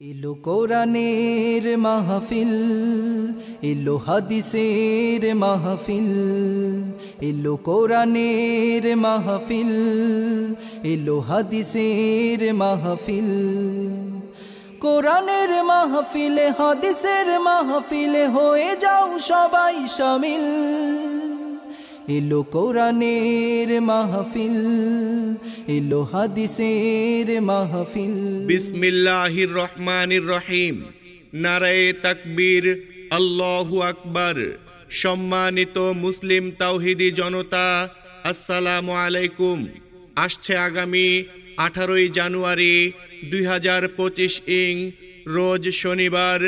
এলো কোরআনের মাহফিল, এলো হাদিসের মাহফিল, এলো কোরআনের মাহফিল, এলো হাদিসের মাহফিল। কোরআনের মাহফিলে হাদিসের মাহফিলে হয়ে যাও সবাই শামিল। এলো কোরআনের মাহফিল, এলো হাদিসের মাহফিল। বিসমিল্লাহির রহমানির রহিম। নারায়ে তাকবীর, আল্লাহু আকবার। সম্মানিত মুসলিম তাওহীদি জনতা, আসসালামু আলাইকুম। আসছে আগামী 18ই জানুয়ারি 2025 ইং রোজ শনিবার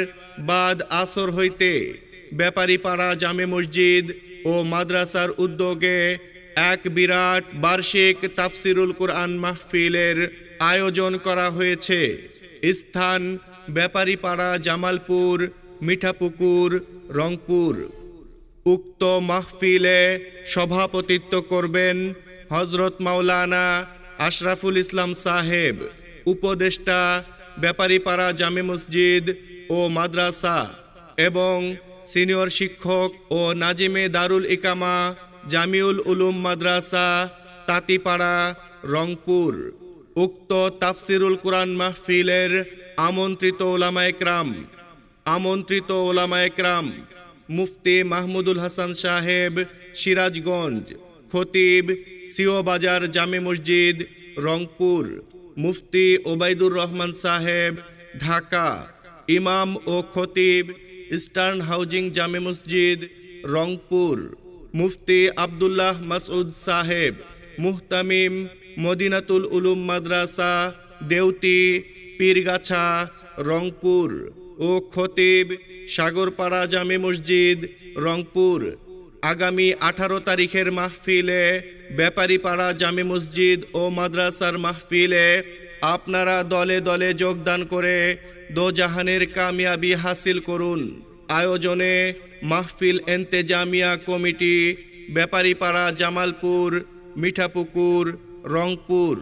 বাদ আসর হইতে ব্যাপারীপাড়া জামে মসজিদ ও মাদ্রাসার উদ্যোগে এক বিরাট বার্ষিক তাফসিরুল কুরআন মাহফিলের আয়োজন করা হয়েছে। স্থান ব্যাপারীপাড়া, জামালপুর, মিঠাপুকুর, রংপুর। উক্ত মাহফিলে সভাপতিত্ব করবেন হযরত মাওলানা আশরাফুল ইসলাম সাহেব, উপদেষ্টা ব্যাপারীপাড়া জামে মসজিদ ও মাদ্রাসা, এবং সিনিয়র শিক্ষক ও নাজিমে দারুল ইকামা জামিউল উলুম মাদ্রাসা, তাঁতিপাড়া, রংপুর। উক্ত তাফসিরুল কুরআন মাহফিলের আমন্ত্রিত ওলামায়ে কেরাম মুফতি মাহমুদুল হাসান সাহেব, সিরাজগঞ্জ। খতিব সিও বাজার জামে মসজিদ, রংপুর। মুফতি ওবায়দুর রহমান সাহেব, ঢাকা। ইমাম ও খতিব ইস্টার্ন হাউজিং জামে মসজিদ, রংপুর। মুফতি আব্দুল্লাহ মাসউদ সাহেব, মুহতামিম মদিনাতুল উলুম মাদ্রাসা, দেউতি, পীরগাছা, রংপুর ও খতিব সাগরপাড়া জামে মসজিদ, রংপুর। আগামী 18 তারিখের মাহফিলে ব্যাপারীপাড়া জামে মসজিদ ও মাদ্রাসার মাহফিলে আপনারা দলে দলে যোগদান করে দোজাহানের কামিয়াবি হাসিল করুন। আয়োজনে মাহফিল এন্তেজামিয়া কমিটি, ব্যাপারীপাড়া, জামালপুর, মিঠাপুকুর, রংপুর।